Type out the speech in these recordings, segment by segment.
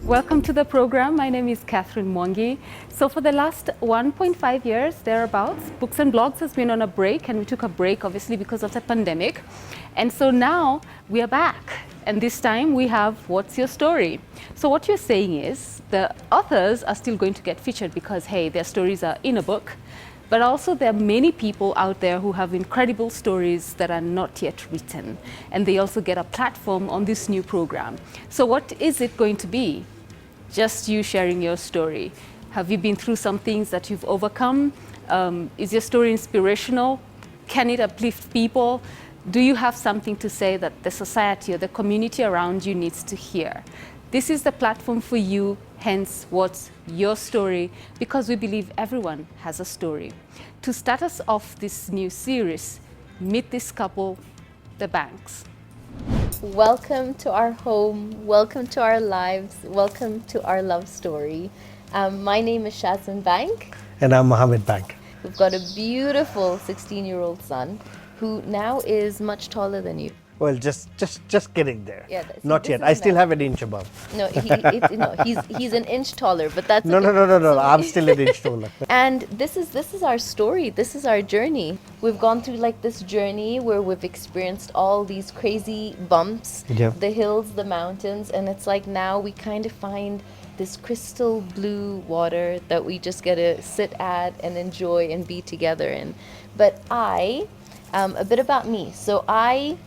Welcome to the program. My name is Catherine Mwangi. So for the last 1.5 years, thereabouts, Books and Blogs has been on a break, and we took a break obviously because of the pandemic. And so now we are back. And this time we have What's Your Story? So what you're saying is the authors are still going to get featured because, hey, their stories are in a book. But also there are many people out there who have incredible stories that are not yet written. And they also get a platform on this new program. So what is it going to be? Just you sharing your story. Have you been through some things that you've overcome? Is your story inspirational? Can it uplift people? Do you have something to say that the society or the community around you needs to hear? This is the platform for you, hence What's Your Story? Because we believe everyone has a story. To start us off this new series, meet this couple, the Banks. Welcome to our home, welcome to our lives, welcome to our love story. My name is Shazmeen Bank. And I'm Mohammed Bank. We've got a beautiful 16-year-old son who now is much taller than you. Well, just getting there. Yeah, not yet. I still have an inch above. No, he's an inch taller, but that's no. I'm still an inch taller. And this is our story. This is our journey. We've gone through like this journey where we've experienced all these crazy bumps, the hills, the mountains, and it's like now we kind of find this crystal blue water that we just get to sit at and enjoy and be together in. But a bit about me. So I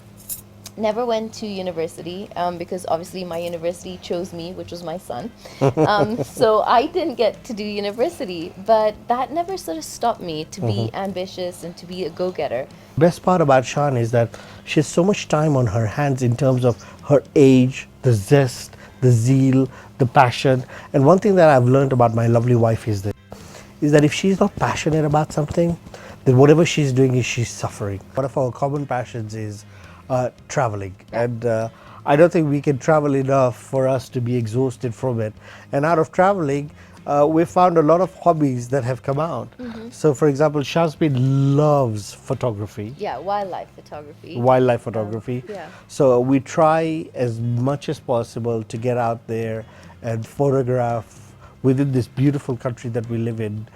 never went to university because obviously my university chose me, which was my son. So I didn't get to do university, but that never sort of stopped me to be ambitious and to be a go-getter. Best part about Shan is that she has so much time on her hands in terms of her age, the zest, the zeal, the passion. And one thing that I've learned about my lovely wife is that if she's not passionate about something, then whatever she's doing is she's suffering. One of our common passions is traveling, and I don't think we can travel enough for us to be exhausted from it. And out of traveling, we found a lot of hobbies that have come out. So for example, Shazmeen loves photography. Yeah, wildlife photography. Wildlife photography. So we try as much as possible to get out there and photograph within this beautiful country that we live in,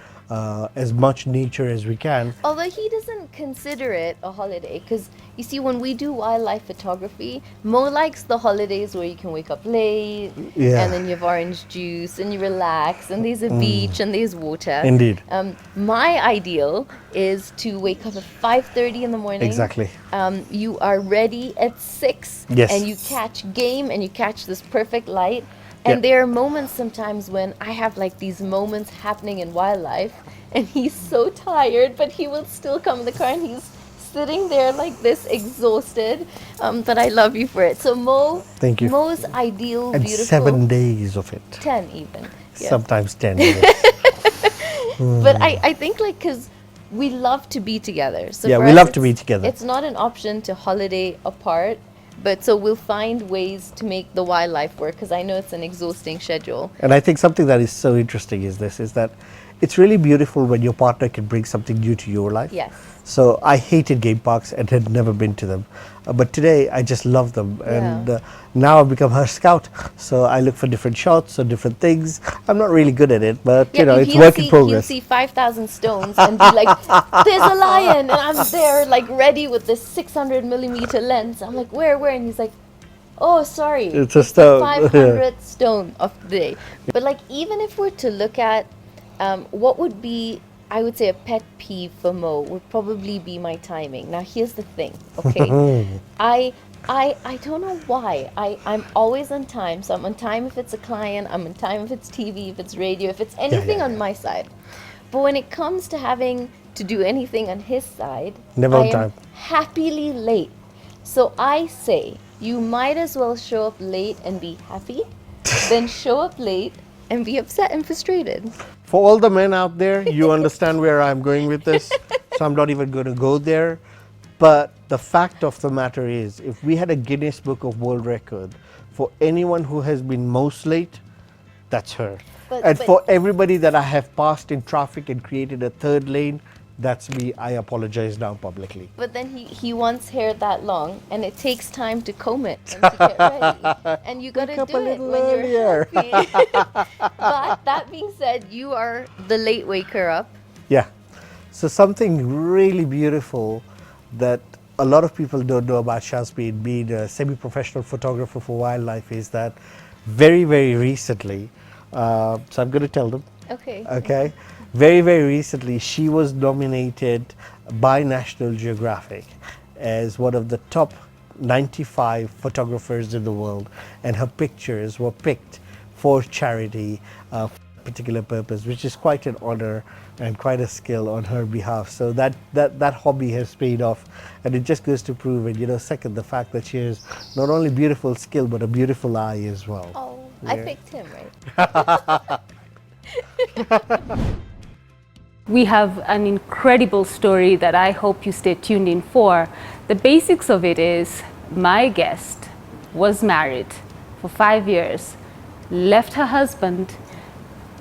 as much nature as we can. Although he doesn't consider it a holiday, because you see, when we do wildlife photography, Mo likes the holidays where you can wake up late, and then you have orange juice and you relax, and there's a beach and there's water. Indeed. My ideal is to wake up at 5:30 in the morning. Exactly. You are ready at 6, and you catch game and you catch this perfect light. And there are moments sometimes when I have like these moments happening in wildlife and he's so tired, but he will still come in the car and he's sitting there like this, exhausted. But I love you for it. So Mo, thank you. Mo's ideal, and beautiful. 7 days of it. 10 even. Sometimes 10 days. But I think like, because we love to be together. So we love to be together. It's not an option to holiday apart. But so we'll find ways to make the wildlife work, because I know it's an exhausting schedule. And I think something that is so interesting is that it's really beautiful when your partner can bring something new to your life. Yes. So I hated game parks and had never been to them. But today I just love them. And now I've become her scout. So I look for different shots or different things. I'm not really good at it, but you know, it's work in progress. He'll see 5,000 stones and be like, there's a lion. And I'm there like ready with this 600mm lens. I'm like, where? And he's like, oh, sorry. It's a stone. 500th stone of the day. But like, even if we're to look at what would be, I would say, a pet peeve for Mo would probably be my timing. Now, here's the thing, okay? I don't know why. I'm always on time. So I'm on time if it's a client. I'm on time if it's TV, if it's radio, if it's anything on my side. But when it comes to having to do anything on his side, never on time. Happily late. So I say, you might as well show up late and be happy than show up late and be upset and frustrated. For all the men out there, you understand where I'm going with this. So I'm not even going to go there. But the fact of the matter is, if we had a Guinness Book of World Record for anyone who has been most late, that's her. And for everybody that I have passed in traffic and created a third lane, that's me. I apologize now publicly. But then he wants hair that long, and it takes time to comb it and to get ready. And you gotta do it when you're happy. But that being said, you are the late waker up. Yeah. So something really beautiful that a lot of people don't know about Shazmeen, being a semi-professional photographer for wildlife, is that very, very recently, so I'm going to tell them. Okay. Okay. Very, very recently, she was nominated by National Geographic as one of the top 95 photographers in the world, and her pictures were picked for charity for a particular purpose, which is quite an honor and quite a skill on her behalf. So that hobby has paid off, and it just goes to prove, and you know, second, the fact that she has not only beautiful skill but a beautiful eye as well. Oh, yeah. I picked him, right? We have an incredible story that I hope you stay tuned in for. The basics of it is, my guest was married for 5 years, left her husband,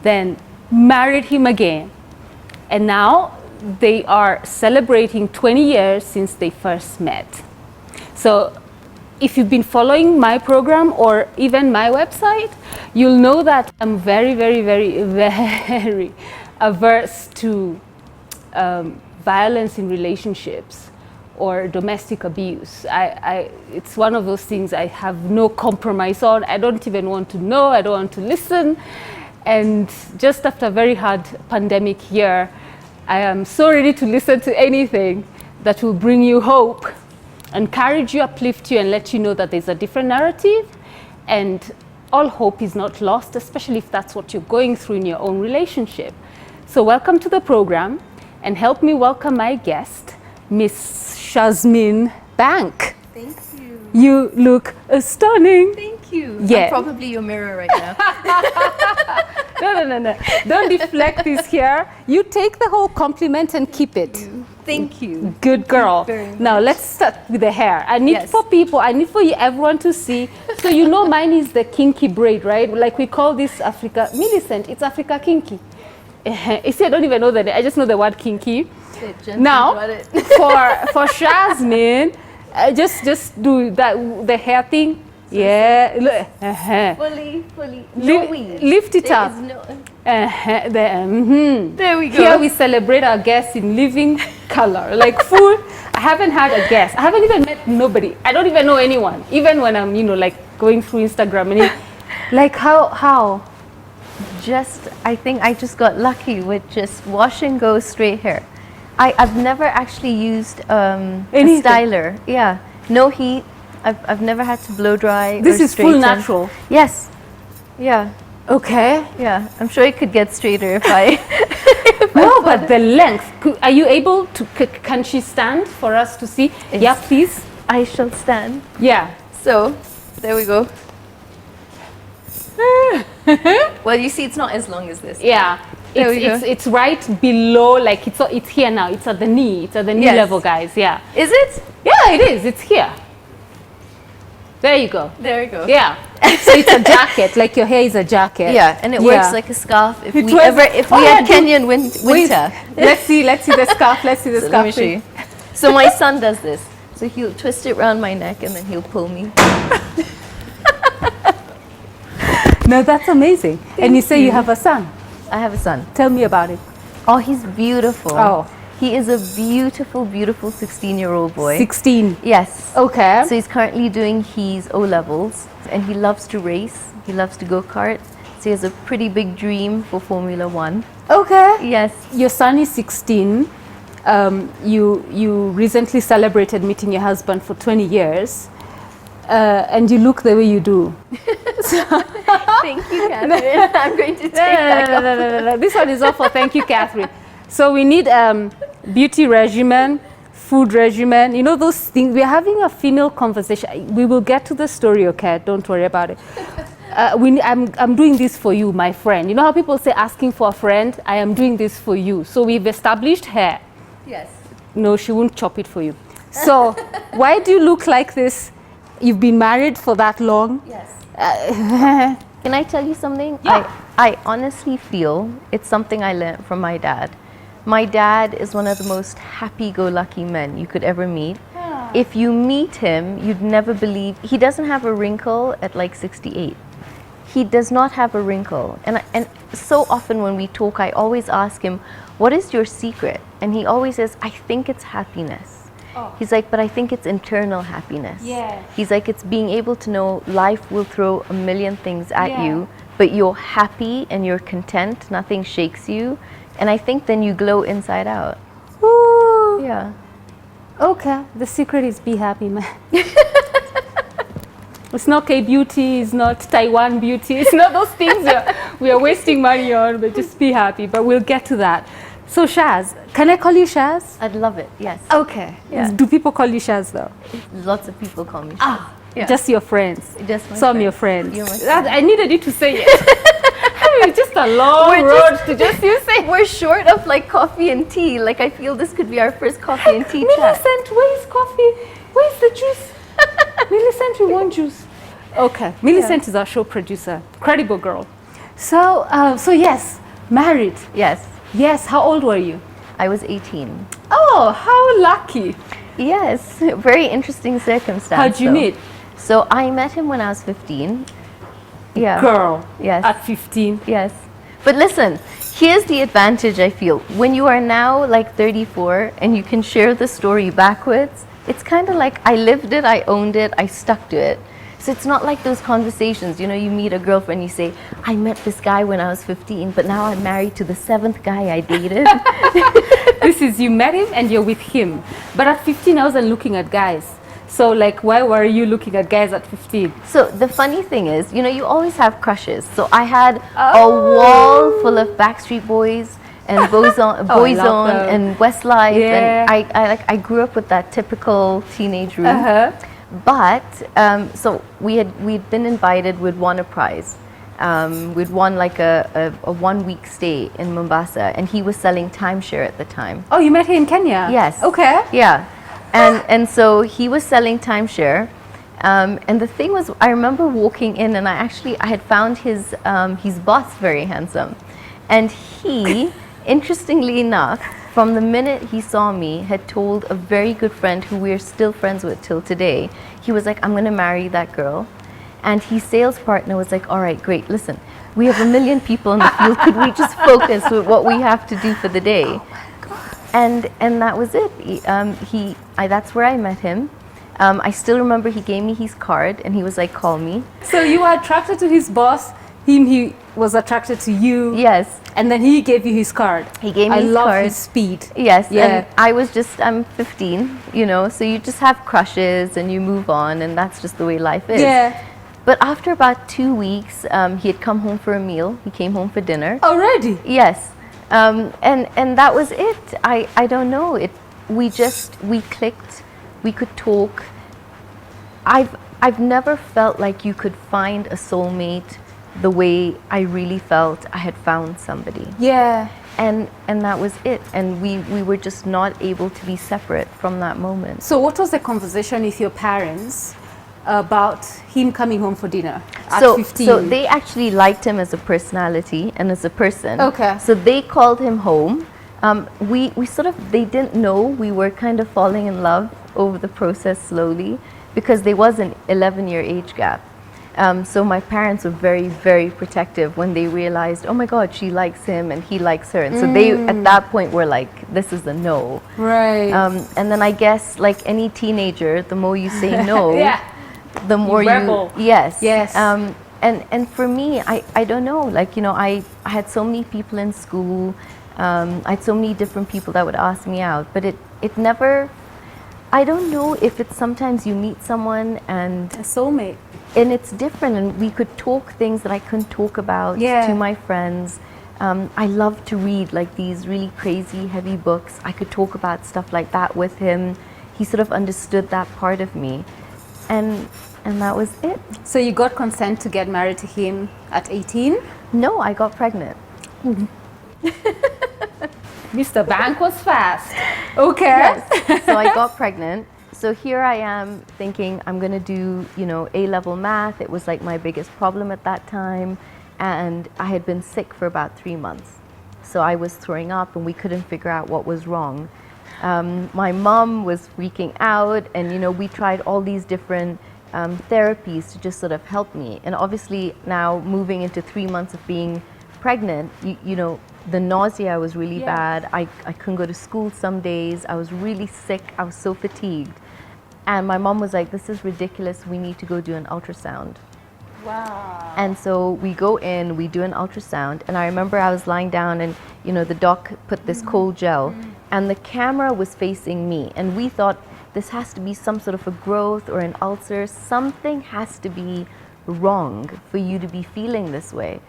then married him again, and now they are celebrating 20 years since they first met. So if you've been following my program or even my website, you'll know that I'm very, very, very, very averse to violence in relationships or domestic abuse. It's one of those things I have no compromise on. I don't even want to know, I don't want to listen. And just after a very hard pandemic year, I am so ready to listen to anything that will bring you hope, encourage you, uplift you, and let you know that there's a different narrative, and all hope is not lost, especially if that's what you're going through in your own relationship. So welcome to the program, and help me welcome my guest, Miss Shazmeen Bank. Thank you. You look stunning. Thank you. Yeah. I'm probably your mirror right now. No. Don't deflect this here. You take the whole compliment and keep it. Thank you. Good girl. Very much. Now let's start with the hair. I need I need for you everyone to see. So you know mine is the kinky braid, right? Like we call this Africa, Millicent, it's Africa kinky. You see, I don't even know the name. I just know the word kinky. Now, for Shazmeen, just do that, the hair thing. Yeah, look. Fully. No weave. Lift it There up. is no- There we go. Here we celebrate our guests in living color, like full. I haven't had a guest. I haven't even met nobody. I don't even know anyone. Even when I'm, like going through Instagram and like how. I think I just got lucky with just wash and go straight hair. I've never actually used a styler. Yeah, no heat. I've never had to blow dry. This or is full straighten. natural. Yes. Yeah. Okay. Yeah. I'm sure it could get straighter if I. No, but the length. Are you able to? Can she stand for us to see? Yes. Yeah, please. I shall stand. Yeah. So, there we go. Well, you see, it's not as long as this. Yeah. There we go. It's right below, like it's here now. It's at the knee. It's at the knee level, guys. Yeah. Is it? Yeah, it is. It's here. There you go. There we go. Yeah. So it's a jacket, like your hair is a jacket. Yeah, and it works like a scarf if we Oh, had Kenyan winter. Let's see the scarf. Let's see the So scarf. let me show you. So my son does this. So he'll twist it around my neck and then he'll pull me. No, that's amazing. And you say you have a son. I have a son. Tell me about it. Oh, he's beautiful. Oh. He is a beautiful, beautiful 16-year-old boy. 16. Yes. Okay. So he's currently doing his O-levels and he loves to race. He loves to go-kart. So he has a pretty big dream for Formula One. Okay. Yes. Your son is 16. You recently celebrated meeting your husband for 20 years. And you look the way you do. Thank you, Catherine. I'm going to take that off. No. This one is all for thank you, Catherine. So we need beauty regimen, food regimen. You know those things. We're having a female conversation. We will get to the story, okay? Don't worry about it. I'm doing this for you, my friend. You know how people say asking for a friend? I am doing this for you. So we've established hair. Yes. No, she won't chop it for you. So why do you look like this? You've been married for that long? Yes. Can I tell you something? Yeah. I honestly feel it's something I learned from my dad. My dad is one of the most happy-go-lucky men you could ever meet. Yeah. If you meet him, you'd never believe, he doesn't have a wrinkle at like 68. He does not have a wrinkle. And so often when we talk, I always ask him, what is your secret? And he always says, I think it's happiness. Oh. He's like, but I think it's internal happiness. Yeah. He's like, it's being able to know life will throw a million things at Yeah. you, but you're happy and you're content, nothing shakes you. And I think then you glow inside out. Ooh. Yeah. Okay, the secret is be happy, man. It's not K-beauty, it's not Taiwan beauty, it's not those things we are wasting money on, but just be happy. But we'll get to that. So Shaz, can I call you Shaz? I'd love it, yes. Okay. Yeah. Do people call you Shaz though? Lots of people call me. Ah, Yeah. just your friends. Just my Some friends. your friends. You're my I needed you to say it. I mean, it's just a long We're road to just you say. We're short of like coffee and tea. Like I feel this could be our first coffee and tea chat. Millicent, where's coffee? Where's the juice? Millicent, we want juice. Okay, Millicent is our show producer, credible girl. So, so yes, married. Yes, Yes, how old were you? I was 18. Oh, how lucky. Yes, very interesting circumstance. How'd you though. meet? So I met him when I was 15. Yeah. Girl. Yes. At 15. Yes. But listen, here's the advantage I feel. When you are now like 34 and you can share the story backwards, it's kind of like I lived it, I owned it, I stuck to it. So it's not like those conversations, you know, you meet a girlfriend, you say, I met this guy when I was 15, but now I'm married to the 7th guy I dated. This is you met him and you're with him. But at 15, I wasn't looking at guys. So like, why were you looking at guys at 15? So the funny thing is, you know, you always have crushes. So I had a Oh. wall full of Backstreet Boys and Boyzone, Oh, I love them. and Westlife. Yeah. And I grew up with that typical teenage room. Uh-huh. But so we'd been invited. We'd won a prize. We'd won like a 1 week stay in Mombasa, and he was selling timeshare at the time. Oh, you met him in Kenya? Yes. Okay. Yeah, and so he was selling timeshare, and the thing was, I remember walking in, and I had found his boss very handsome, and he, interestingly enough, from the minute he saw me, had told a very good friend who we're still friends with till today. He was like, I'm going to marry that girl. And his sales partner was like, all right, great, listen, we have 1 million people in the field. Could we just focus with what we have to do for the day? Oh my God. And that was it. That's where I met him. I still remember he gave me his card and he was like, call me. So you were attracted to his boss, he was attracted to you. Yes. And then he gave you his card. He gave me I his love card. his speed. Yes, Yeah. and I'm 15, you know, so you just have crushes and you move on, and that's just the way life is. Yeah. But after about 2 weeks, he had come home for a meal. He came home for dinner. Already? Yes, and that was it. I don't know. We clicked. We could talk. I've never felt like you could find a soulmate the way I really felt I had found somebody. Yeah. And that was it. And we were just not able to be separate from that moment. So what was the conversation with your parents about him coming home for dinner at So 15? so they actually liked him as a personality and as a person. Okay. So they called him home. They didn't know we were kind of falling in love over the process slowly, because there was an 11-year age gap. So my parents were very, very protective when they realized, oh my God, she likes him and he likes her. And so they, at that point, were like, this is a no. Right. And then I guess, like any teenager, the more you say no, Yeah. the more you rebel. yes. Yes. And for me, I don't know, like, you know, I had so many people in school, I had so many different people that would ask me out, but it never, I don't know if it's sometimes you meet someone and A soulmate. it's different, and we could talk things that I couldn't talk about Yeah. to my friends. I love to read like these really crazy, heavy books. I could talk about stuff like that with him. He sort of understood that part of me, and that was it. So you got consent to get married to him at 18? No, I got pregnant. Mr. Bank was fast. Okay. Yes. So I got pregnant. So here I am thinking I'm going to do, you know, A-level math. It was like my biggest problem at that time. And I had been sick for about 3 months. So I was throwing up and we couldn't figure out what was wrong. My mom was freaking out, and, you know, we tried all these different therapies to just sort of help me. And obviously now moving into 3 months of being pregnant, you know, the nausea was really bad. I couldn't go to school some days. I was really sick. I was so fatigued. And my mom was like, this is ridiculous. We need to go do an ultrasound. Wow. And so we go in, we do an ultrasound. And I remember I was lying down and, you know, the doc put this cold gel and the camera was facing me. And we thought this has to be some sort of a growth or an ulcer. Something has to be wrong for you to be feeling this way.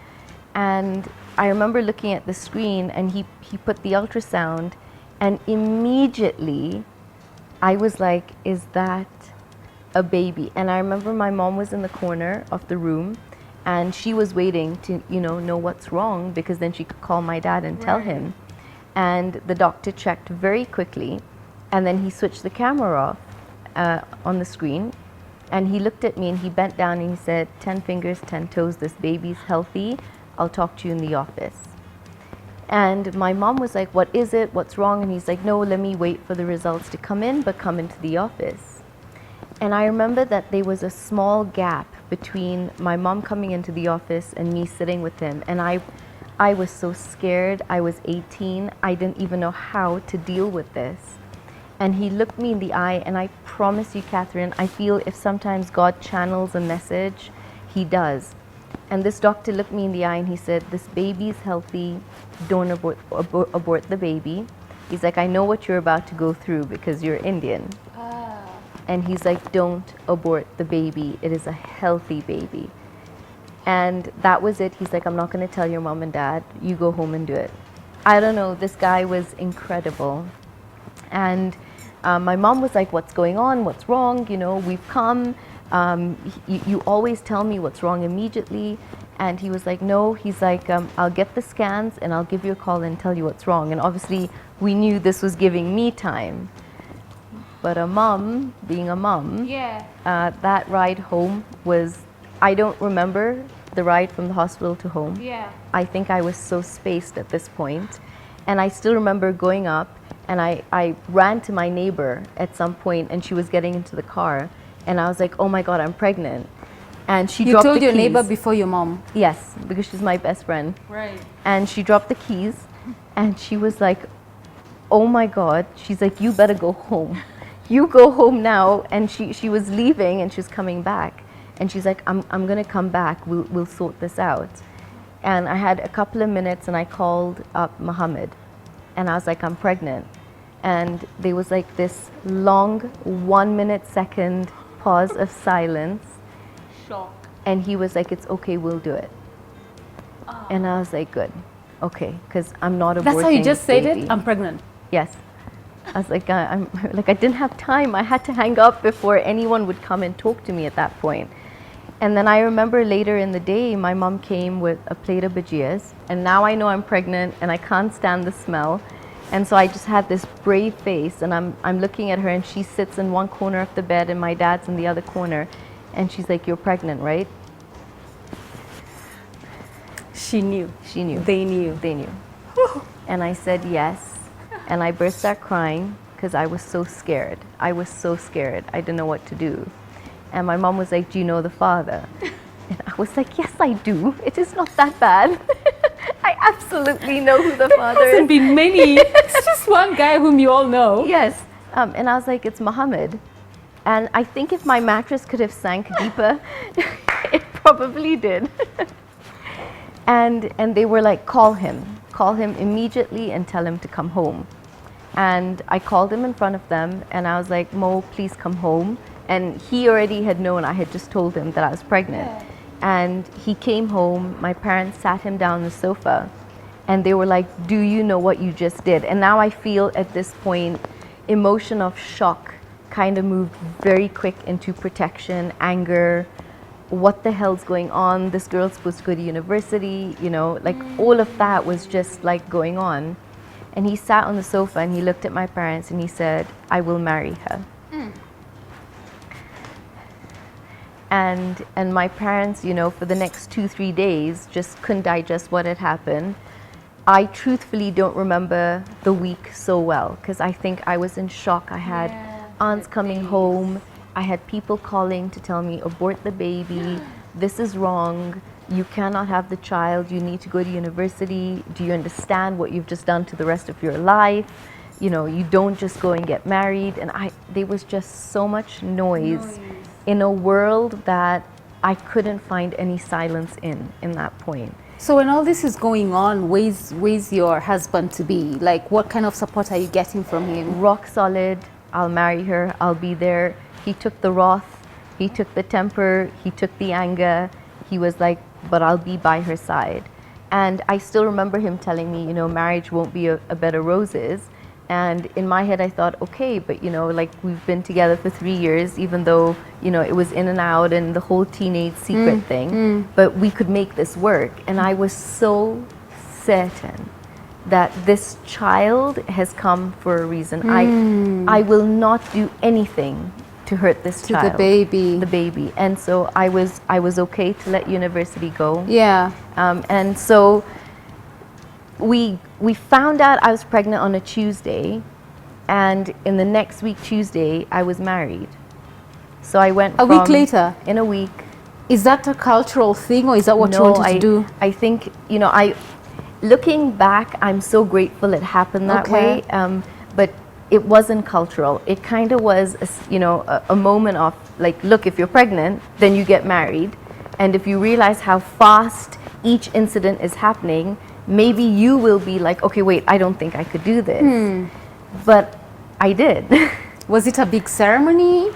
And I remember looking at the screen and he put the ultrasound, and immediately I was like, is that a baby? And I remember my mom was in the corner of the room and she was waiting to, you know what's wrong, because then she could call my dad and tell him. And the doctor checked very quickly, and then he switched the camera off on the screen, and he looked at me and he bent down and he said, 10 fingers, 10 toes, this baby's healthy. I'll talk to you in the office. And my mom was like, what is it? What's wrong? And he's like, no, let me wait for the results to come in, but come into the office. And I remember that there was a small gap between my mom coming into the office and me sitting with him. And I was so scared. I was 18. I didn't even know how to deal with this. And he looked me in the eye, and I promise you, Catherine, I feel if sometimes God channels a message, he does. And this doctor looked me in the eye and he said, this baby is healthy. Don't abort the baby. He's like, I know what you're about to go through because you're Indian. And he's like, don't abort the baby. It is a healthy baby. And that was it. He's like, I'm not going to tell your mom and dad. You go home and do it. I don't know. This guy was incredible. And my mom was like, what's going on? What's wrong? You know, we've come. You always tell me what's wrong immediately. And he was like, no. He's like, I'll get the scans and I'll give you a call and tell you what's wrong. And obviously, we knew this was giving me time. But a mom, being a mom, that ride home was, I don't remember the ride from the hospital to home. I think I was so spaced at this point. And I still remember going up, and I ran to my neighbor at some point, and she was getting into the car. And I was like, oh my God, I'm pregnant. And she dropped the keys. You told your neighbor before your mom? Yes, because she's my best friend. Right. And she dropped the keys, and she was like, oh my God. She's like, you better go home. You go home now. And she was leaving and she was coming back. And she's like, I'm going to come back. We'll sort this out. And I had a couple of minutes and I called up Mohammed. And I was like, I'm pregnant. And there was like this long 1 minute second pause of silence. Shock. And he was like, it's okay, we'll do it. And I was like, good. Okay, because I'm not aborting. That's how you just said baby. it? I'm pregnant. Yes. I was like, I'm like, I didn't have time. I had to hang up before anyone would come and talk to me at that point. And then I remember later in the day, my mom came with a plate of bhajias. And now I know I'm pregnant and I can't stand the smell. And so I just had this brave face, and I'm looking at her, and she sits in one corner of the bed and my dad's in the other corner. And she's like, you're pregnant, right? She knew. She knew. They knew. They knew. And I said yes. And I burst out crying because I was so scared. I was so scared. I didn't know what to do. And my mom was like, do you know the father? And I was like, yes, I do. It is not that bad. I absolutely know who the father is. There hasn't been many. It's just one guy whom you all know. Yes. And I was like, it's Mohammed. And I think if my mattress could have sank deeper, it probably did. And they were like, call him immediately and tell him to come home. And I called him in front of them, and I was like, Mo, please come home. And he already had known. I had just told him that I was pregnant. Yeah. And he came home. My parents sat him down on the sofa, and they were like, do you know what you just did? And now I feel at this point, emotion of shock kind of moved very quick into protection, anger. What the hell's going on? This girl's supposed to go to university, you know, like all of that was just like going on. And he sat on the sofa and he looked at my parents and he said, I will marry her. And my parents, you know, for the next 2-3 days just couldn't digest what had happened. I truthfully don't remember the week so well because I think I was in shock. I had aunts coming home. I had people calling to tell me, abort the baby, this is wrong, you cannot have the child, you need to go to university, do you understand what you've just done to the rest of your life? You know, you don't just go and get married. And there was just so much noise in a world that I couldn't find any silence in that point. So when all this is going on, where's your husband to be? Like, what kind of support are you getting from him? Rock solid, I'll marry her, I'll be there. He took the wrath, he took the temper, he took the anger. He was like, but I'll be by her side. And I still remember him telling me, you know, marriage won't be a bed of roses. And in my head I thought, okay, but you know, like we've been together for 3 years, even though, you know, it was in and out and the whole teenage secret thing, but we could make this work. And I was so certain that this child has come for a reason. I will not do anything to hurt this child. To the baby. And so I was okay to let university go. Yeah. And so we found out I was pregnant on a Tuesday, and in the next week, Tuesday, I was married. So I went a week later? In a week. Is that a cultural thing, or is that what you wanted to do? I think, you know, looking back, I'm so grateful it happened that way, but it wasn't cultural. It kind of was, you know, a moment of like, look, if you're pregnant, then you get married. And if you realize how fast each incident is happening, maybe you will be like, okay, wait, I don't think I could do this. But I did. Was it a big ceremony?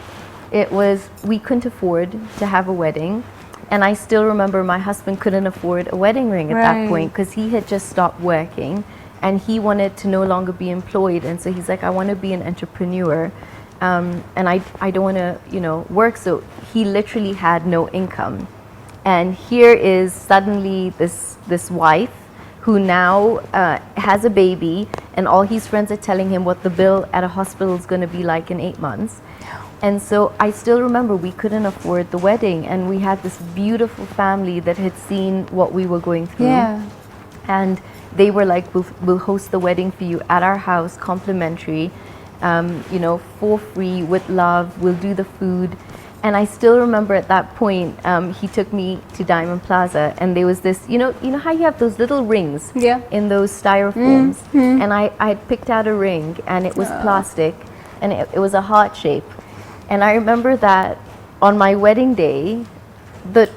It was, we couldn't afford to have a wedding. And I still remember my husband couldn't afford a wedding ring at that point because he had just stopped working and he wanted to no longer be employed. And so he's like, I want to be an entrepreneur. And I don't want to, you know, work. So he literally had no income. And here is suddenly this wife who now has a baby, and all his friends are telling him what the bill at a hospital is going to be like in 8 months. And so I still remember we couldn't afford the wedding, and we had this beautiful family that had seen what we were going through. Yeah. And they were like, we'll host the wedding for you at our house, complimentary, you know, for free, with love, we'll do the food. And I still remember at that point, he took me to Diamond Plaza, and there was this, you know how you have those little rings in those styrofoams? And I had picked out a ring, and it was plastic, and it was a heart shape. And I remember that on my wedding day, the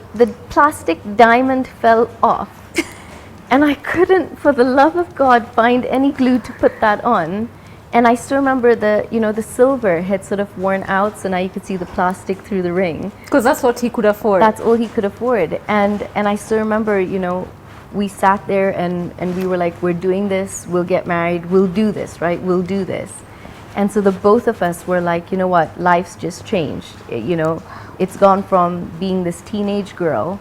plastic diamond fell off. And I couldn't, for the love of God, find any glue to put that on. And I still remember the silver had sort of worn out, so now you could see the plastic through the ring. Because that's what he could afford. That's all he could afford. And I still remember, you know, we sat there and we were like, we're doing this, we'll get married, we'll do this, right? We'll do this. And so the both of us were like, you know what, life's just changed. You know, it's gone from being this teenage girl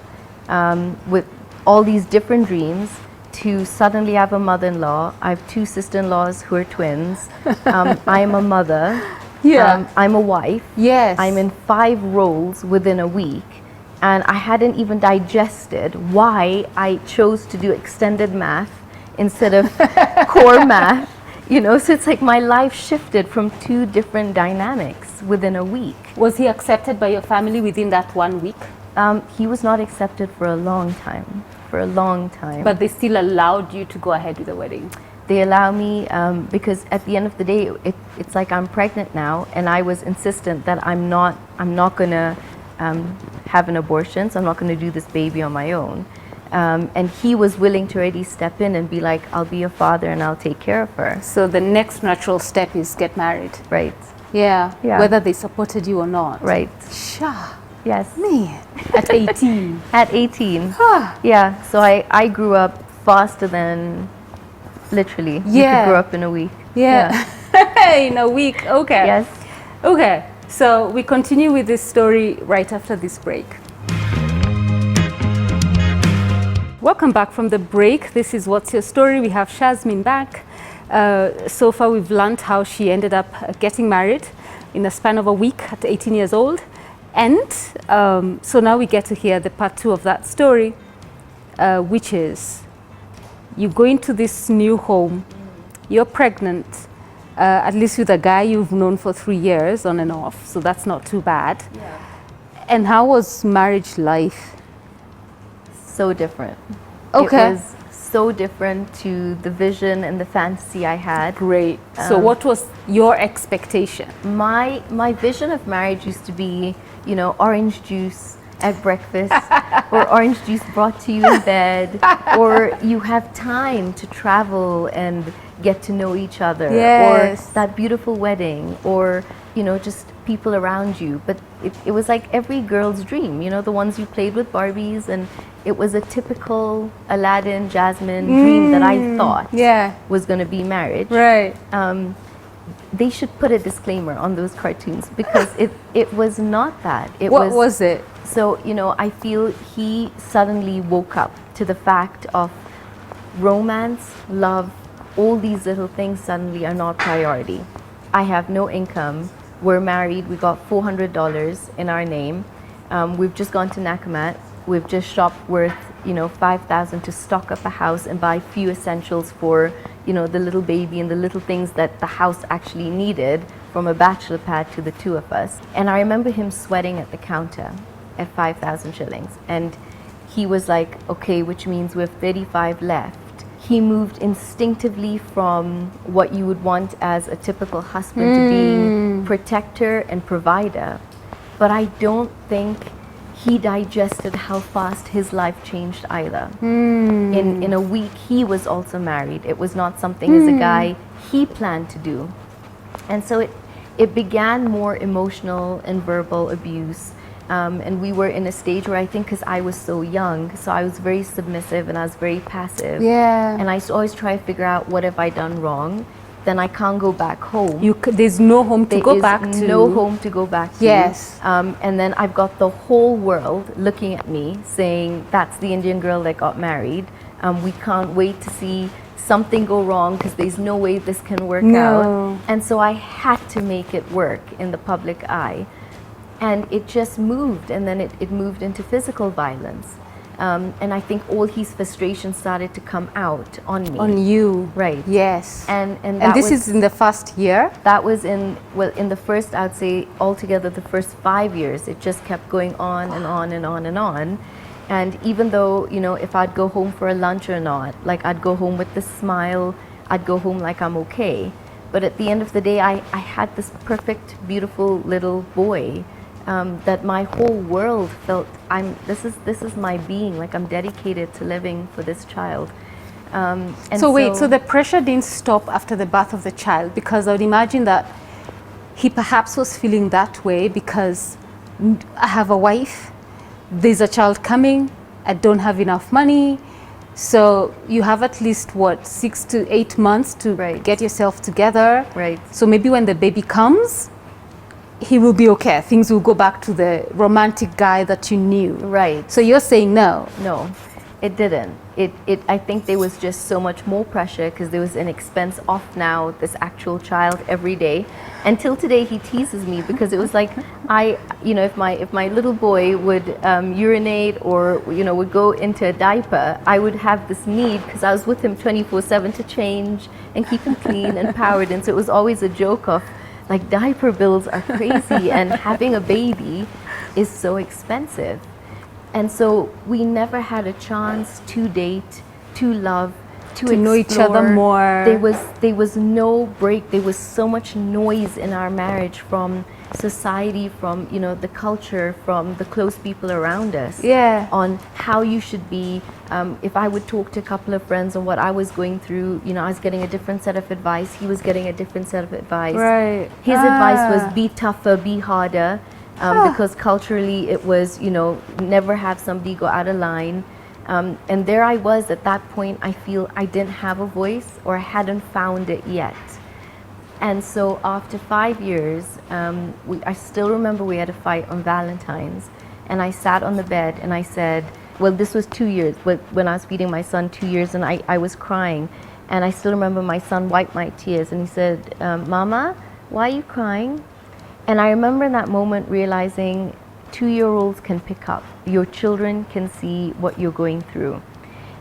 with all these different dreams to suddenly I have a mother-in-law. I have 2 sister-in-laws who are twins. I am a mother. I'm a wife. Yes. I'm in 5 roles within a week. And I hadn't even digested why I chose to do extended math instead of core math. You know, so it's like my life shifted from 2 different dynamics within a week. Was he accepted by your family within that 1 week? He was not accepted for a long time. But they still allowed you to go ahead with the wedding? They allow me because at the end of the day, it's like I'm pregnant now, and I was insistent that I'm not going to have an abortion, so I'm not going to do this baby on my own. And he was willing to already step in and be like, I'll be your father and I'll take care of her. So the next natural step is get married. Right. Yeah. Whether they supported you or not. Right. Sure. Yes. Man. At 18. At 18. Yeah. So I grew up faster than literally. You could grow up in a week. Yeah. In a week. Okay. Yes. Okay. So we continue with this story right after this break. Welcome back from the break. This is What's Your Story? We have Shazmeen back. So far we've learned how she ended up getting married in the span of a week at 18 years old. And so now we get to hear the part 2 of that story, which is you go into this new home, you're pregnant, at least with a guy you've known for 3 years on and off, so that's not too bad. Yeah. And how was marriage life? So different. Okay. It was so different to the vision and the fantasy I had. Great. So what was your expectation? My vision of marriage used to be, you know, orange juice at breakfast or orange juice brought to you in bed, or you have time to travel and get to know each other, Yes. or that beautiful wedding, or, you know, just people around you. But it was like every girl's dream, you know, the ones you played with Barbies, and it was a typical Aladdin, Jasmine dream that I thought was going to be marriage. Right. They should put a disclaimer on those cartoons, because it was not that. What was it? So, you know, I feel he suddenly woke up to the fact of romance, love, all these little things suddenly are not priority. I have no income. We're married. We got $400 in our name. We've just gone to Nakamat. We've just shopped worth, you know, $5,000 to stock up a house and buy few essentials for, you know, the little baby and the little things that the house actually needed, from a bachelor pad to the two of us. And I remember him sweating at the counter at 5,000 shillings. And he was like, okay, which means we have 35 left. He moved instinctively from what you would want as a typical husband to being protector and provider. But I don't think he digested how fast his life changed either. In a week, he was also married. It was not something as a guy he planned to do. And so it began more emotional and verbal abuse. And we were in a stage where, I think because I was so young, so I was very submissive and I was very passive. Yeah. And I used to always try to figure out, what have I done wrong? Then I can't go back home. There's no home to go back to. There is no home to go back to. Yes. And then I've got the whole world looking at me saying, that's the Indian girl that got married. We can't wait to see something go wrong, because there's no way this can work out. And so I had to make it work in the public eye. And it just moved, and then it moved into physical violence. And I think all his frustration started to come out on me. On you. Right. Yes. And this is in the first year? That was in the first, I'd say altogether the first 5 years. It just kept going on and on and on and on. And even though, you know, if I'd go home for a lunch or not, like I'd go home with this smile, I'd go home like I'm okay. But at the end of the day, I had this perfect, beautiful little boy. That my whole world felt, this is my being, like I'm dedicated to living for this child. And so wait, so the pressure didn't stop after the birth of the child, because I would imagine that he perhaps was feeling that way because I have a wife, there's a child coming, I don't have enough money, so you have at least what, 6 to 8 months to get yourself together. Right. So maybe when the baby comes, he will be okay. Things will go back to the romantic guy that you knew. Right. So you're saying no? No, it didn't. I think there was just so much more pressure, because there was an expense off now this actual child every day. Until today, he teases me, because it was like, you know, if my little boy would urinate or, you know, would go into a diaper, I would have this need, because I was with him 24/7 to change and keep him clean and powered. And so it was always a joke of, like, diaper bills are crazy and having a baby is so expensive. And so we never had a chance to date, to love, to know each other more. There was no break. There was so much noise in our marriage from society, from, you know, the culture, from the close people around us. Yeah. On how you should be. If I would talk to a couple of friends on what I was going through, you know, I was getting a different set of advice. He was getting a different set of advice. Right. His advice was be tougher, be harder, because culturally it was, you know, never have somebody go out of line. And there I was at that point. I feel I didn't have a voice, or I hadn't found it yet. And so after 5 years, I still remember we had a fight on Valentine's, and I sat on the bed and I said, well, this was 2 years, when I was feeding my son, 2 years, and I was crying. And I still remember my son wiped my tears, and he said, Mama, why are you crying? And I remember in that moment realizing 2-year-olds can pick up. Your children can see what you're going through.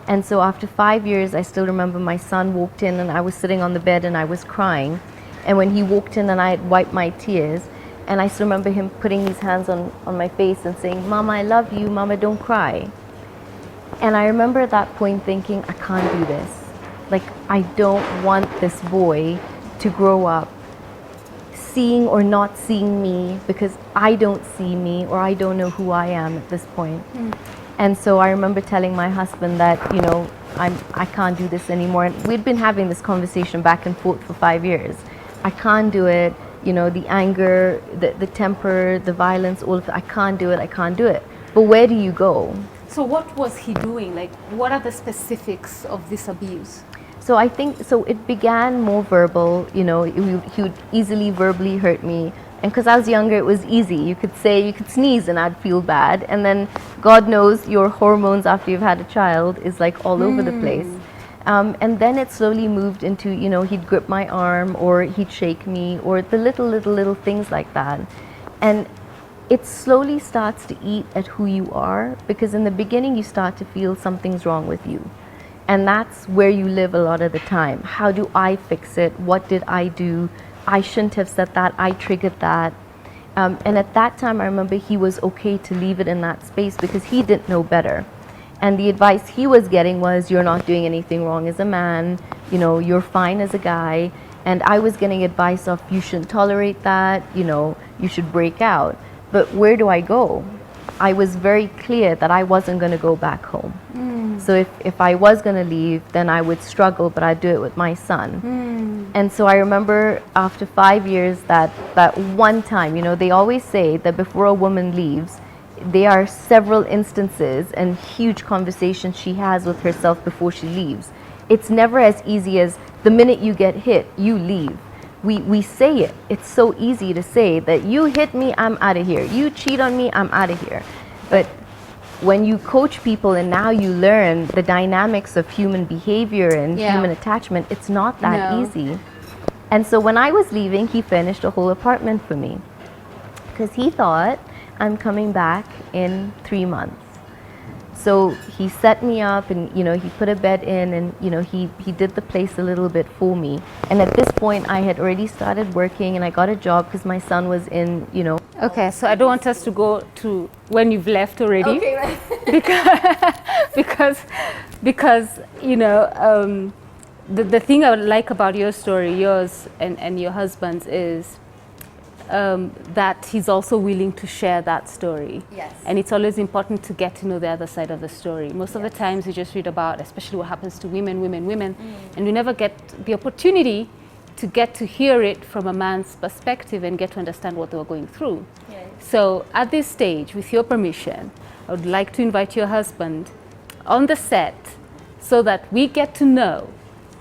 And so after 5 years, I still remember my son walked in and I was sitting on the bed and I was crying. And when he walked in and I had wiped my tears, and I still remember him putting his hands on my face and saying, "Mama, I love you. Mama, don't cry." And I remember at that point thinking, I can't do this. Like, I don't want this boy to grow up seeing or not seeing me because I don't see me or I don't know who I am at this point. And so I remember telling my husband that, you know, I can't do this anymore. And we'd been having this conversation back and forth for 5 years. I can't do it. You know, the anger, the temper, the violence, all of it. I can't do it. I can't do it. But where do you go? So what was he doing? Like, what are the specifics of this abuse? So I think, so it began more verbal, you know, he would easily verbally hurt me. And because I was younger, it was easy. You could say, you could sneeze and I'd feel bad. And then God knows your hormones after you've had a child is like all over the place. And then it slowly moved into, you know, he'd grip my arm or he'd shake me or the little things like that. And it slowly starts to eat at who you are, because in the beginning you start to feel something's wrong with you. And that's where you live a lot of the time. How do I fix it? What did I do? I shouldn't have said that. I triggered that. And at that time, I remember he was okay to leave it in that space because he didn't know better. And the advice he was getting was, you're not doing anything wrong as a man, you know, you're fine as a guy. And I was getting advice of, you shouldn't tolerate that, you know, you should break out. But where do I go? I was very clear that I wasn't going to go back home. So if I was going to leave, then I would struggle, but I'd do it with my son. And so I remember after 5 years that one time, you know, they always say that before a woman leaves, there are several instances and huge conversations she has with herself before she leaves. It's never as easy as the minute you get hit, you leave. We say it. It's so easy to say that you hit me, I'm out of here. You cheat on me, I'm out of here. But when you coach people and now you learn the dynamics of human behavior and human attachment, it's not that easy. And so when I was leaving, he finished a whole apartment for me because he thought, I'm coming back in 3 months. So he set me up and, you know, he put a bed in and, you know, he did the place a little bit for me. And at this point, I had already started working and I got a job because my son was in, you know. Okay, so I don't want us to go to when you've left already. Okay, right. because you know, the thing I would like about your story, yours and your husband's, is that he's also willing to share that story. Yes. And it's always important to get to know the other side of the story. Most of the times we just read about, especially what happens to women, and we never get the opportunity to get to hear it from a man's perspective and get to understand what they were going through. Yes. So at this stage, with your permission, I would like to invite your husband on the set so that we get to know,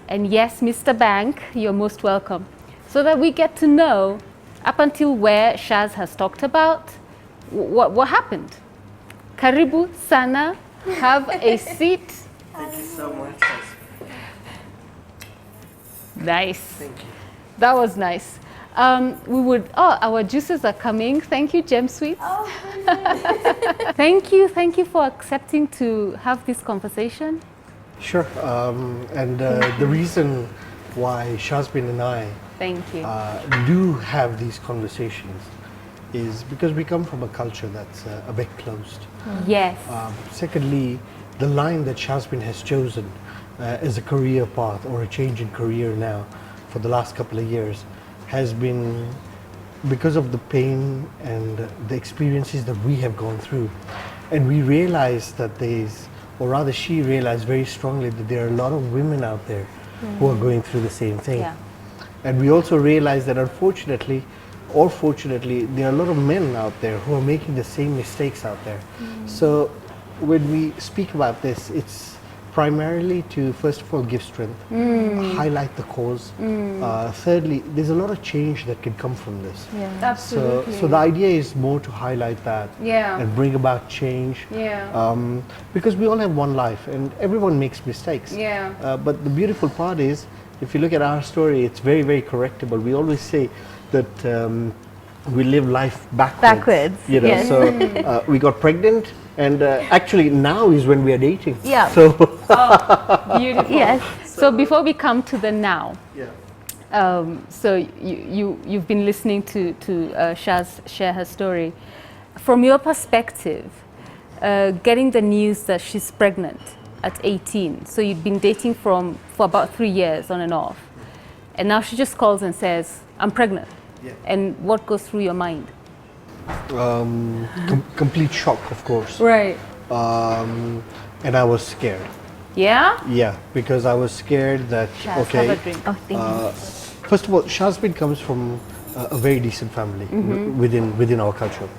and yes, Mr. Bank, you're most welcome, so that we get to know up until where Shaz has talked about what happened. Karibu sana, have a seat. Thank you so much. Nice. Thank you. That was nice. Our juices are coming. Thank you, Gem Sweets. Oh, Thank you for accepting to have this conversation. Sure. The reason why Shazmeen and I Thank you. do have these conversations is because we come from a culture that's a bit closed. Yes. Secondly, the line that Shazmeen has chosen as a career path or a change in career now for the last couple of years has been because of the pain and the experiences that we have gone through. And we realized that she realized very strongly that there are a lot of women out there who are going through the same thing. Yeah. And we also realized that unfortunately or fortunately, there are a lot of men out there who are making the same mistakes out there. So when we speak about this, it's primarily to, first of all, give strength, highlight the cause. Thirdly, there's a lot of change that can come from this. Yeah. Absolutely. So the idea is more to highlight that and bring about change. Because we all have one life and everyone makes mistakes. But the beautiful part is, if you look at our story, it's very, very correctable. We always say that we live life backwards. Backwards, You know, yes. so we got pregnant, and actually now is when we are dating. Yeah. So Beautiful. Yes. So before we come to the now, yeah. so you've been listening to Shaz share her story. From your perspective, getting the news that she's pregnant at 18, so you'd been dating for about 3 years on and off, and now she just calls and says, I'm pregnant. Yeah. And what goes through your mind? Complete shock, of course. Right. And I was scared. Yeah? Yeah, because I was scared that, Shaz, okay, have a drink. Oh, thank you. first of all, Shazmeen comes from a very decent family within our culture.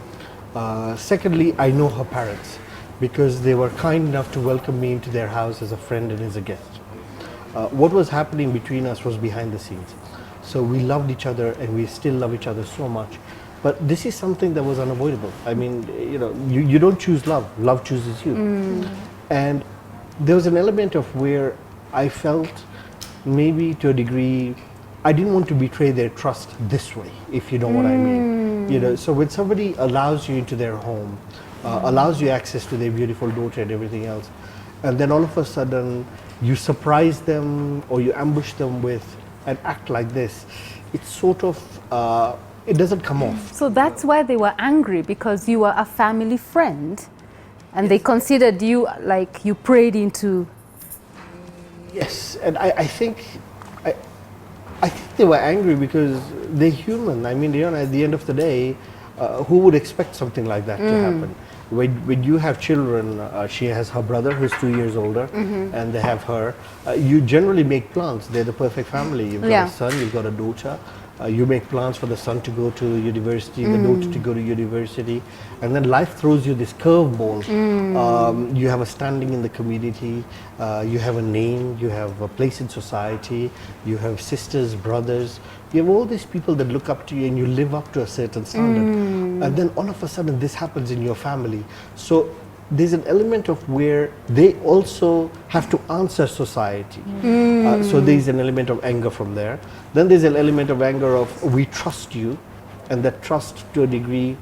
Secondly, I know her parents because they were kind enough to welcome me into their house as a friend and as a guest. What was happening between us was behind the scenes. So we loved each other and we still love each other so much. But this is something that was unavoidable. I mean, you know, you don't choose love, love chooses you. And there was an element of where I felt maybe to a degree, I didn't want to betray their trust this way, if you know what I mean. You know, so when somebody allows you into their home, allows you access to their beautiful daughter and everything else, and then all of a sudden you surprise them or you ambush them with an act like this, it's sort of, it doesn't come off. So that's why they were angry, because you were a family friend and they considered you like you preyed into. Yes, and I think they were angry because they're human. I mean, you know, at the end of the day, who would expect something like that to happen? When you have children, she has her brother who's 2 years older, and they have her. You generally make plans. They're the perfect family. You've got a son, you've got a daughter. You make plans for the son to go to university, the daughter to go to university, and then life throws you this curveball. You have a standing in the community, you have a name, you have a place in society, you have sisters, brothers, you have all these people that look up to you and you live up to a certain standard. And then all of a sudden this happens in your family. So there's an element of where they also have to answer society. So there's an element of anger from there. Then there's an element of anger of we trust you, and that trust to a degree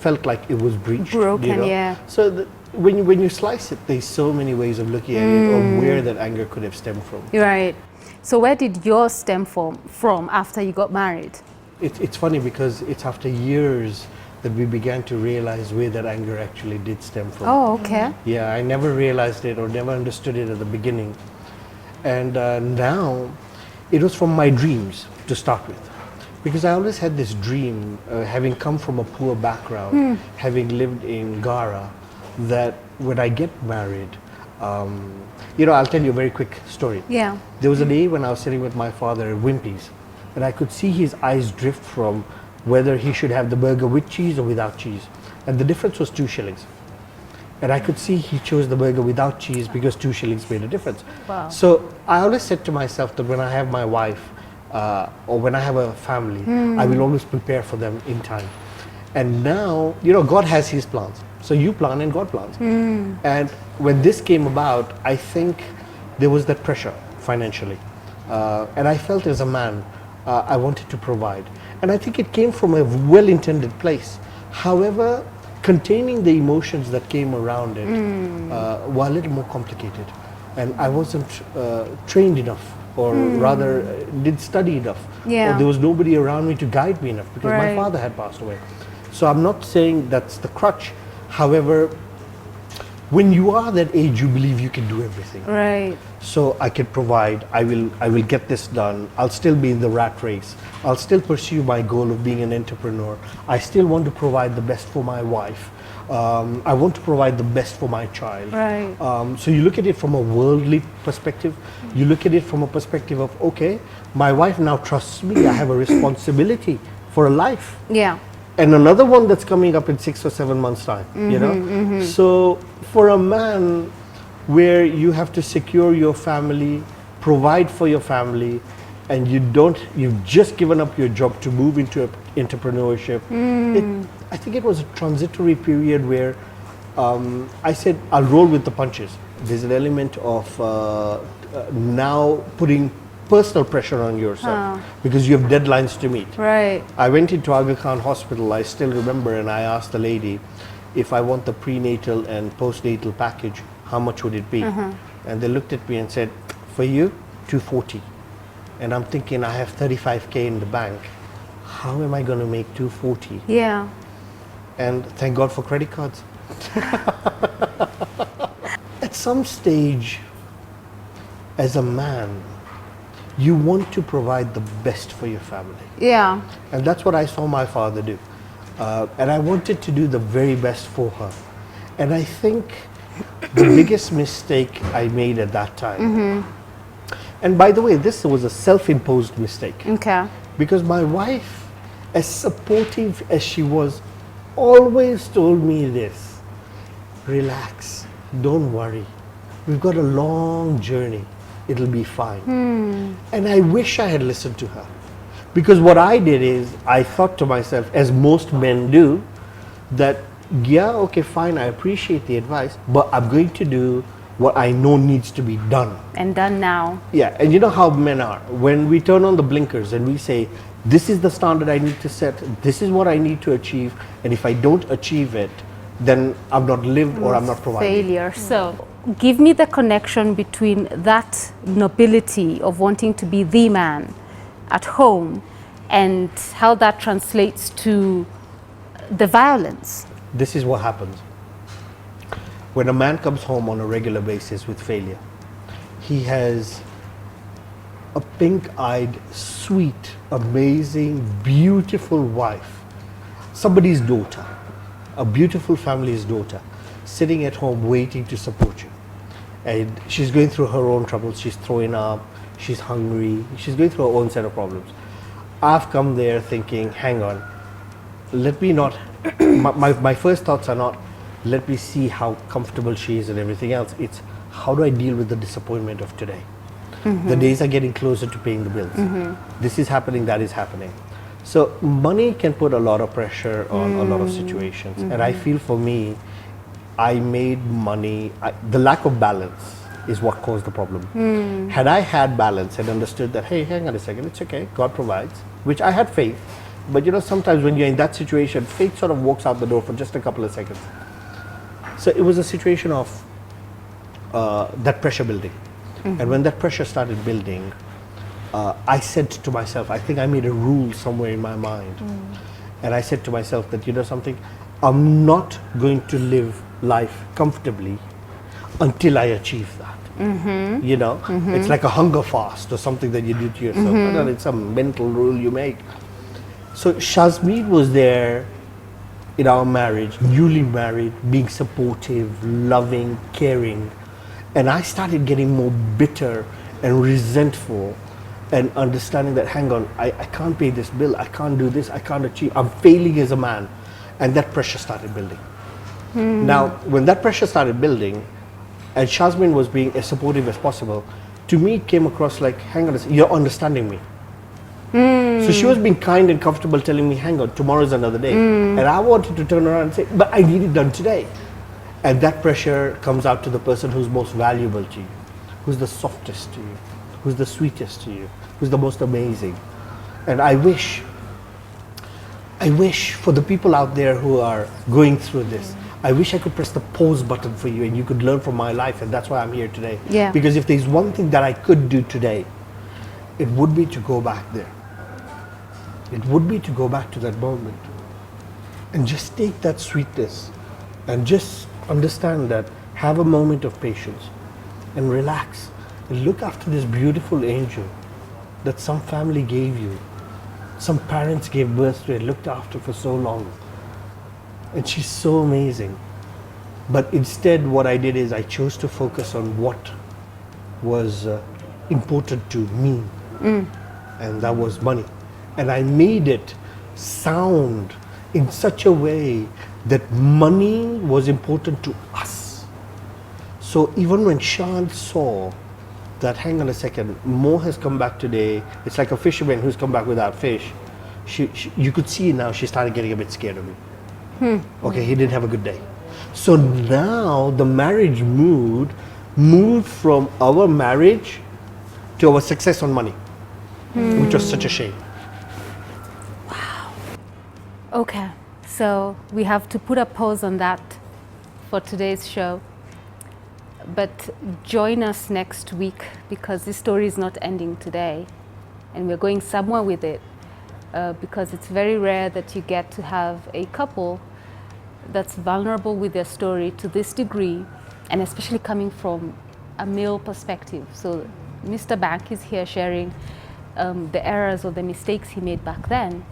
felt like it was breached. Broken, you know? yeah. So when you slice it, there's so many ways of looking at it, or where that anger could have stemmed from. Right. So where did yours stem from after you got married? It's funny because it's after years that we began to realize where that anger actually did stem from. Oh, okay. Yeah, I never realized it or never understood it at the beginning. And now, it was from my dreams to start with. Because I always had this dream, having come from a poor background, having lived in Gara, that when I get married, you know, I'll tell you a very quick story. Yeah. There was a day when I was sitting with my father at Wimpy's, and I could see his eyes drift from whether he should have the burger with cheese or without cheese. And the difference was 2 shillings. And I could see he chose the burger without cheese because 2 shillings made a difference. Wow. So I always said to myself that when I have my wife or when I have a family, I will always prepare for them in time. And now, you know, God has his plans. So you plan and God plans. And when this came about, I think there was that pressure financially. And I felt as a man, I wanted to provide. And I think it came from a well-intended place. However, containing the emotions that came around it were a little more complicated. And I wasn't trained enough, or rather didn't study enough. Yeah. Or there was nobody around me to guide me enough because my Right. father had passed away. So I'm not saying that's the crutch. However, when you are that age, you believe you can do everything. Right. So I can provide, I will get this done, I'll still be in the rat race, I'll still pursue my goal of being an entrepreneur, I still want to provide the best for my wife, I want to provide the best for my child. Right. So you look at it from a worldly perspective, you look at it from a perspective of, okay, my wife now trusts me, I have a responsibility for a life. Yeah. And another one that's coming up in 6 or 7 months' time, you know? So for a man where you have to secure your family, provide for your family, and you've just given up your job to move into entrepreneurship, I think it was a transitory period where I said, I'll roll with the punches. There's an element of now putting personal pressure on yourself because you have deadlines to meet. Right. I went into Aga Khan Hospital, I still remember, and I asked the lady, if I want the prenatal and postnatal package, how much would it be? And they looked at me and said, for you, 240. And I'm thinking, I have 35K in the bank. How am I going to make 240? Yeah. And thank God for credit cards. At some stage, as a man, you want to provide the best for your family. Yeah. And that's what I saw my father do. And I wanted to do the very best for her. And I think the biggest mistake I made at that time, and by the way, this was a self-imposed mistake. Okay. Because my wife, as supportive as she was, always told me this: relax, don't worry. We've got a long journey. It'll be fine. And I wish I had listened to her. Because what I did is, I thought to myself, as most men do, that, yeah, okay, fine, I appreciate the advice, but I'm going to do what I know needs to be done. And done now. Yeah, and you know how men are. When we turn on the blinkers and we say, this is the standard I need to set, this is what I need to achieve, and if I don't achieve it, then I've not lived or I'm not providing. Failure. So, give me the connection between that nobility of wanting to be the man at home and how that translates to the violence. This is what happens. When a man comes home on a regular basis with failure, he has a pink-eyed, sweet, amazing, beautiful wife, somebody's daughter, a beautiful family's daughter, sitting at home waiting to support you. And she's going through her own troubles. She's throwing up, she's hungry, she's going through her own set of problems. I've come there thinking, hang on, let me not, my first thoughts are not, let me see how comfortable she is and everything else. It's, how do I deal with the disappointment of today? The days are getting closer to paying the bills. This is happening, that is happening. So money can put a lot of pressure on a lot of situations. And I feel for me, I made money, the lack of balance is what caused the problem. Had I had balance and understood that, hey, hang on a second, it's okay, God provides, which I had faith. But you know, sometimes when you're in that situation, faith sort of walks out the door for just a couple of seconds. So it was a situation of that pressure building. And when that pressure started building, I said to myself, I think I made a rule somewhere in my mind. And I said to myself that, you know something, I'm not going to live life comfortably until I achieve that. You know, it's like a hunger fast or something that you do to yourself. I don't know, it's some mental rule you make. So Shazmeen was there in our marriage, newly married, being supportive, loving, caring. And I started getting more bitter and resentful and understanding that, hang on, I can't pay this bill, I can't do this, I can't achieve, I'm failing as a man. And that pressure started building. Now, when that pressure started building, and Shazmeen was being as supportive as possible, to me it came across like, hang on a second, you're understanding me. So she was being kind and comfortable telling me, hang on, tomorrow's another day. And I wanted to turn around and say, but I need it done today. And that pressure comes out to the person who's most valuable to you, who's the softest to you, who's the sweetest to you, who's the most amazing. And I wish for the people out there who are going through this, I wish I could press the pause button for you and you could learn from my life, and that's why I'm here today. Yeah. Because if there's one thing that I could do today, it would be to go back there. It would be to go back to that moment and just take that sweetness and just understand that, have a moment of patience and relax and look after this beautiful angel that some family gave you, some parents gave birth to and looked after for so long. And she's so amazing. But instead what I did is I chose to focus on what was important to me, and that was money. And I made it sound in such a way that money was important to us. So even when Shan saw that, hang on a second, Mo has come back today, it's like a fisherman who's come back without fish. You could see now she started getting a bit scared of me. Okay, he didn't have a good day. So now the marriage mood moved from our marriage to our success on money, which was such a shame. Okay, so we have to put a pause on that for today's show. But join us next week, because this story is not ending today, and we're going somewhere with it, because it's very rare that you get to have a couple that's vulnerable with their story to this degree, and especially coming from a male perspective. So Mr. Bank is here sharing the errors or the mistakes he made back then,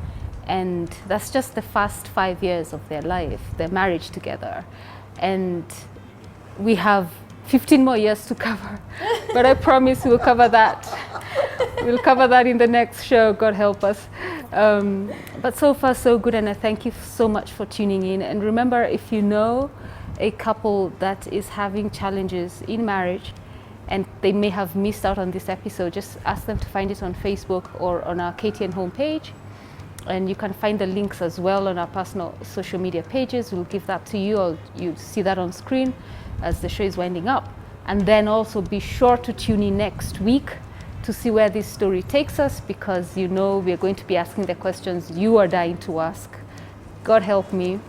and that's just the first 5 years of their life, their marriage together. And we have 15 more years to cover, but I promise we'll cover that. We'll cover that in the next show, God help us. But so far so good, and I thank you so much for tuning in. And remember, if you know a couple that is having challenges in marriage and they may have missed out on this episode, just ask them to find it on Facebook or on our KTN homepage. And you can find the links as well on our personal social media pages. We'll give that to you, or you see that on screen as the show is winding up. And then also be sure to tune in next week to see where this story takes us, because you know we're going to be asking the questions you are dying to ask. God help me.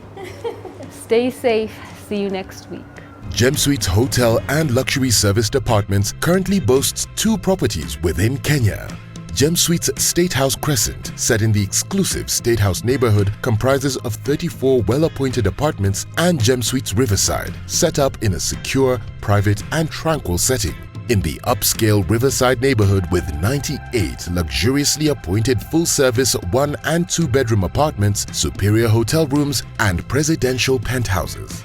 Stay safe. See you next week. Gem Suites Hotel and Luxury Serviced Apartments currently boasts 2 properties within Kenya. Gem Suites State House Crescent, set in the exclusive State House neighborhood, comprises of 34 well-appointed apartments, and Gem Suites Riverside, set up in a secure, private and tranquil setting. In the upscale Riverside neighborhood with 98 luxuriously appointed full-service 1- and 2-bedroom apartments, superior hotel rooms and presidential penthouses.